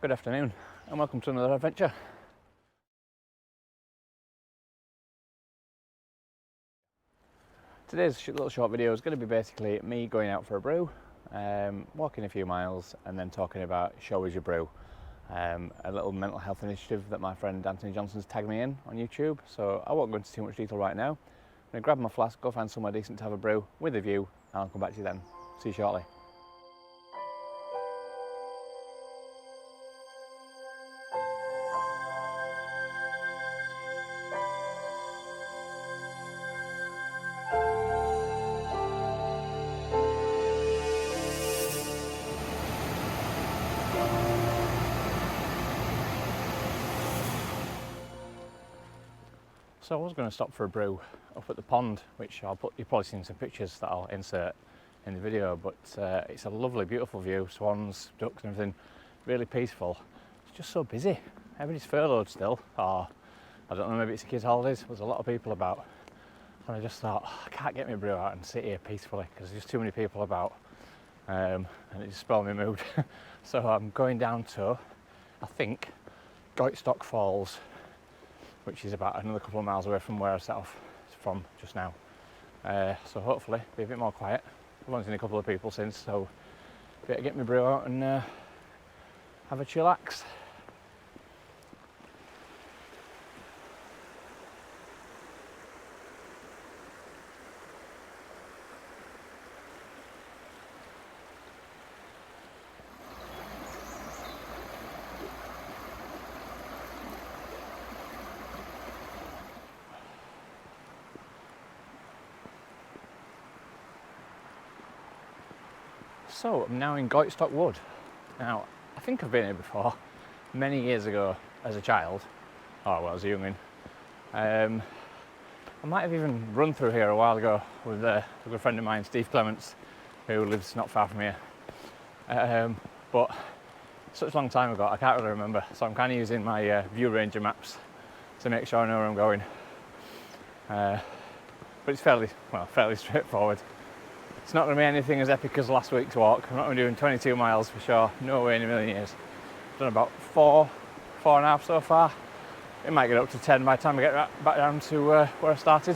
Good afternoon and welcome to another adventure. Today's little short video is going to be basically me going out for a brew, walking a few miles and then talking about Show Us Your Brew, a little mental health initiative that my friend Anthony Johnson's tagged me in on YouTube. So I won't go into too much detail right now. I'm going to grab my flask, go find somewhere decent to have a brew with a view, and I'll come back to you then. See you shortly. So I was going to stop for a brew up at the pond, which you've probably seen some pictures that I'll insert in the video, but it's a lovely, beautiful view, swans, ducks and everything, really peaceful. It's just so busy. Everybody's furloughed still, or I don't know, maybe it's the kids' holidays. There's a lot of people about, and I just thought, I can't get my brew out and sit here peacefully because there's just too many people about, and it just spoiled my mood. So I'm going down to, I think, Goitstock Falls, which is about another couple of miles away from where I set off from just now. So hopefully be a bit more quiet. I've only seen a couple of people since, so better get my brew out and have a chillax. So I'm now in Goitstock Wood. Now, I think I've been here before, many years ago as a child, or well, as a young'un. I might have even run through here a while ago with a good friend of mine, Steve Clements, who lives not far from here. But such a long time ago, I can't really remember, so I'm kind of using my View Ranger maps to make sure I know where I'm going. But it's fairly straightforward. It's not going to be anything as epic as last week's walk. I'm not going to be doing 22 miles for sure, no way in a million years. I've done about four and a half so far. It might get up to 10 by the time I get back down to where I started.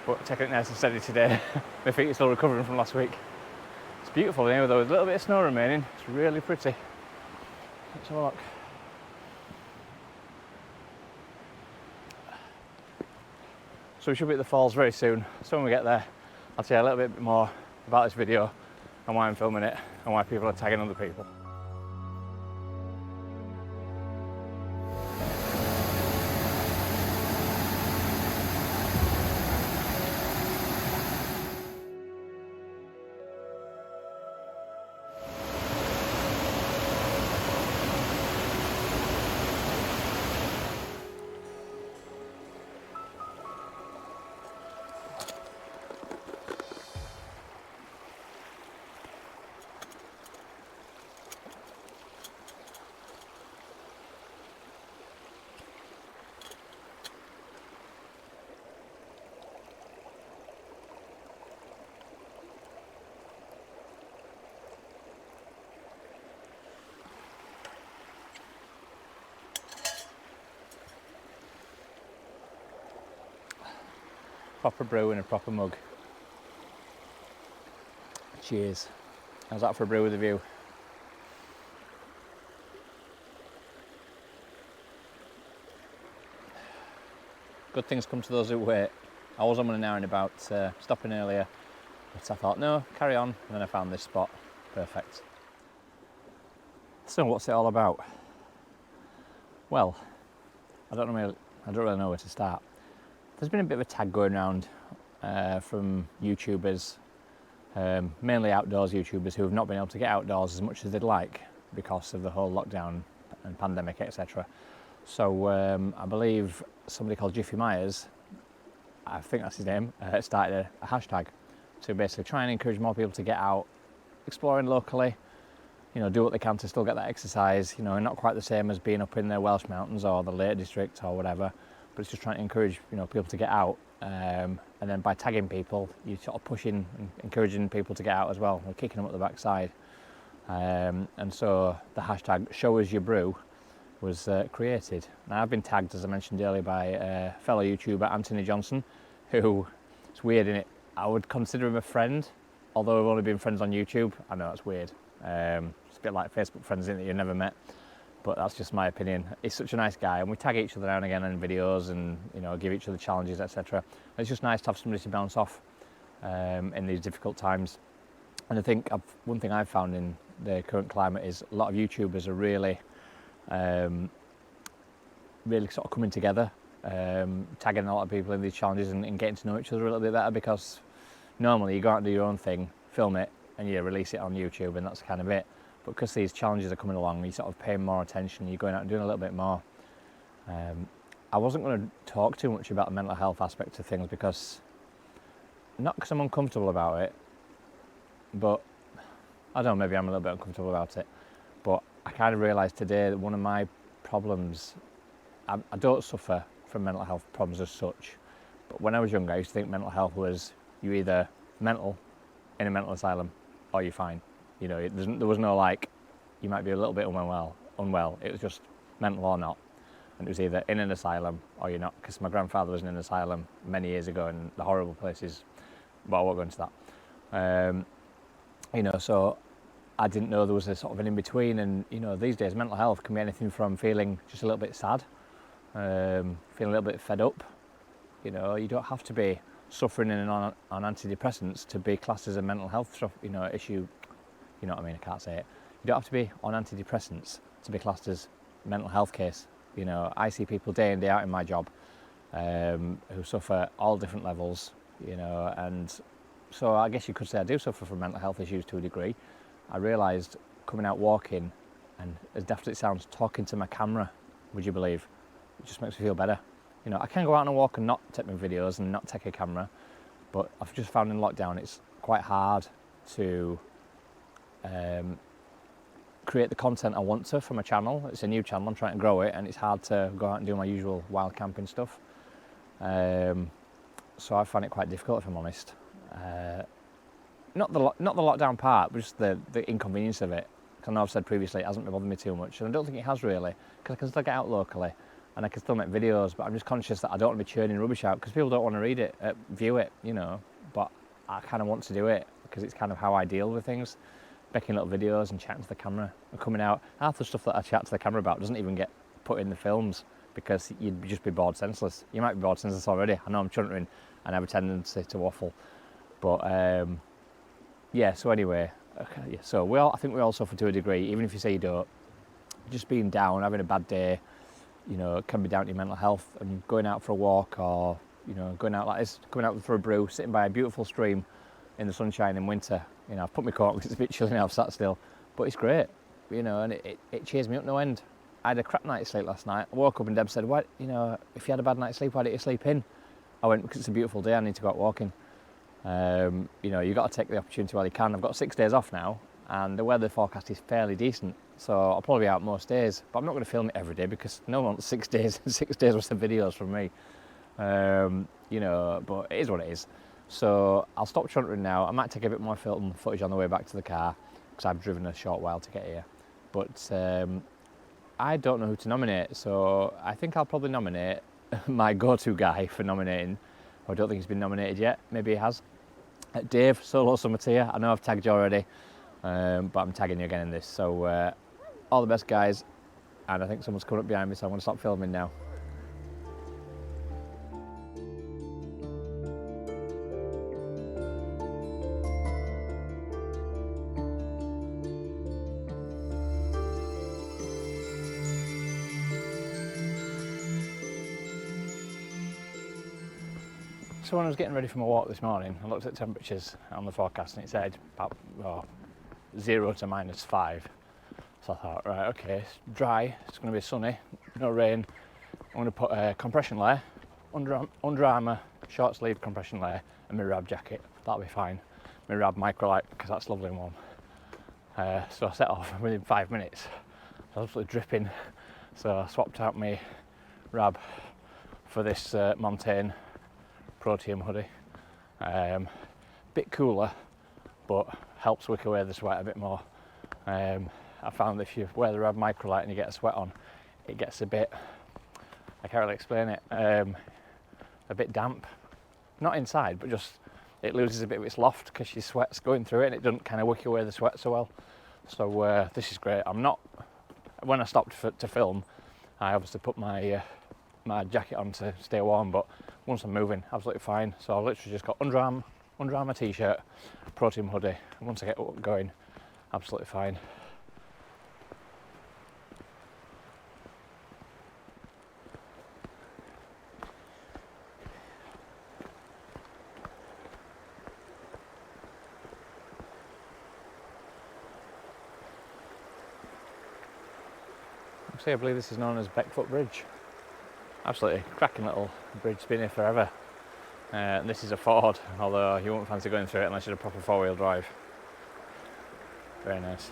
But taking it nice and steady today. My feet are still recovering from last week. It's beautiful here though, with a little bit of snow remaining. It's really pretty. Let's have a look. So we should be at the falls very soon. So when we get there, I'll tell you a little bit more about this video and why I'm filming it and why people are tagging other people. Proper brew in a proper mug. Cheers. How's that for a brew with a view? Good things come to those who wait. I was on an hour and about stopping earlier, but I thought no, carry on, and then I found this spot. Perfect. So what's it all about? Well, I don't really know where to start. There's been a bit of a tag going around from YouTubers, mainly outdoors YouTubers, who have not been able to get outdoors as much as they'd like because of the whole lockdown and pandemic, etc. So I believe somebody called Jiffy Myers, I think that's his name, started a hashtag to basically try and encourage more people to get out, exploring locally, you know, do what they can to still get that exercise, you know, not quite the same as being up in the Welsh Mountains or the Lake District or whatever, but it's just trying to encourage, you know, people to get out, and then by tagging people, you're sort of pushing and encouraging people to get out as well, and kicking them up the backside. And so the hashtag show us your brew was created. Now I've been tagged, as I mentioned earlier, by fellow YouTuber Anthony Johnson, who, it's weird, innit? I would consider him a friend, although we've only been friends on YouTube. I know it's weird. It's a bit like Facebook friends, isn't it? You've never met, but that's just my opinion. He's such a nice guy, and we tag each other now and again in videos, and give each other challenges, etc. It's just nice to have somebody to bounce off in these difficult times. And I think one thing I've found in the current climate is a lot of YouTubers are really sort of coming together, tagging a lot of people in these challenges and getting to know each other a little bit better, because normally you go out and do your own thing, film it, and you release it on YouTube, and that's kind of it. But because these challenges are coming along, you sort of paying more attention, you're going out and doing a little bit more. I wasn't going to talk too much about the mental health aspect of things, not because I'm uncomfortable about it, but I don't know, maybe I'm a little bit uncomfortable about it. But I kind of realised today that one of my problems, I don't suffer from mental health problems as such, but when I was younger I used to think mental health was you either mental in a mental asylum or you're fine. There was no like, you might be a little bit unwell. It was just mental or not, and it was either in an asylum or you're not, because my grandfather was in an asylum many years ago, and the horrible places, but I won't go into that. So I didn't know there was a sort of an in-between, and these days mental health can be anything from feeling just a little bit sad, feeling a little bit fed up. You don't have to be suffering on antidepressants to be classed as a mental health issue. You know what I mean? I can't say it. You don't have to be on antidepressants to be classed as a mental health case. I see people day in, day out in my job who suffer all different levels, and so I guess you could say I do suffer from mental health issues to a degree. I realised coming out walking, and as daft as it sounds, talking to my camera, would you believe, it just makes me feel better. I can go out on a walk and not take my videos and not take a camera, but I've just found in lockdown it's quite hard to create the content I want to for my channel. It's a new channel, I'm trying to grow it, and it's hard to go out and do my usual wild camping stuff. So I find it quite difficult, if I'm honest. Not the lockdown part, but just the inconvenience of it. Because I know I've said previously it hasn't bothered me too much, and I don't think it has really, because I can still get out locally and I can still make videos, but I'm just conscious that I don't want to be churning rubbish out, because people don't want to read it, view it, but I kind of want to do it because it's kind of how I deal with things, making little videos and chatting to the camera and coming out. Half the stuff that I chat to the camera about doesn't even get put in the films, because you'd just be bored senseless. You might be bored senseless already. I know I'm chuntering and have a tendency to waffle, but so anyway, okay, yeah, so I think we all suffer to a degree, even if you say you don't. Just being down, having a bad day, it can be down to your mental health, and going out for a walk, or going out like this, coming out for a brew, sitting by a beautiful stream in the sunshine in winter. I've put my coat on because it's a bit chilly now, I've sat still, but it's great, and it cheers me up no end. I had a crap night's sleep last night. I woke up and Deb said, "What? If you had a bad night's sleep, why didn't you sleep in?" I went, "Because it's a beautiful day, I need to go out walking." You've got to take the opportunity while you can. I've got 6 days off now, and the weather forecast is fairly decent, so I'll probably be out most days, but I'm not going to film it every day, because no one wants 6 days worth of videos from me. But it is what it is. So I'll stop chuntering now. I might take a bit more film footage on the way back to the car, because I've driven a short while to get here. But I don't know who to nominate, so I think I'll probably nominate my go-to guy for nominating. I don't think he's been nominated yet. Maybe he has. Dave, Solo Summer Tier. I know I've tagged you already, but I'm tagging you again in this. So all the best, guys. And I think someone's coming up behind me, so I'm going to stop filming now. So when I was getting ready for my walk this morning, I looked at temperatures on the forecast, and it said about 0 to -5. So I thought, right, okay, it's dry, it's going to be sunny, no rain. I'm going to put a compression layer, Under Armour short sleeve compression layer, and my Rab jacket. That'll be fine. My Rab Microlight, because that's lovely and warm. So I set off within 5 minutes. I was absolutely dripping. So I swapped out my Rab for this Montane Protium hoodie. Bit cooler, but helps wick away the sweat a bit more. I found if you wear the red Microlight and you get a sweat on, it gets a bit, I can't really explain it, a bit damp. Not inside, but just it loses a bit of its loft because your sweat's going through it and it doesn't kind of wick away the sweat so well. So this is great. When I stopped to film, I obviously put my my jacket on to stay warm, but once I'm moving, absolutely fine. So I've literally just got Under Armour t-shirt, Protium hoodie, and once I get going, absolutely fine. I believe this is known as Beckfoot Bridge. Absolutely cracking little bridge, it's been here forever. And this is a ford, although you won't fancy going through it unless you're a proper four-wheel drive. Very nice.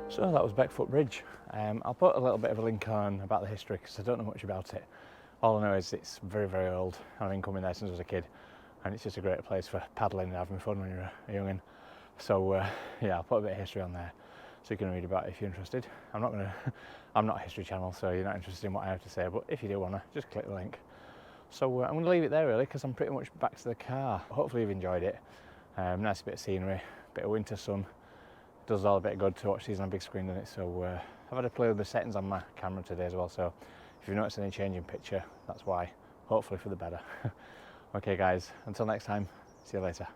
So that was Beckfoot Bridge. I'll put a little bit of a link on about the history because I don't know much about it. All I know is it's very, very old. I've been coming there since I was a kid, and it's just a great place for paddling and having fun when you're a young'un. So yeah, I'll put a bit of history on there so you can read about it if you're interested. I'm not a history channel, so you're not interested in what I have to say, but if you do want to, just click the link. So I'm going to leave it there really because I'm pretty much back to the car. Hopefully you've enjoyed it. Nice bit of scenery, bit of winter sun. Does all a bit good to watch these on a big screen, doesn't it? So I've had to play with the settings on my camera today as well, so if you've noticed any change in picture, that's why. Hopefully for the better. Okay guys, until next time, see you later.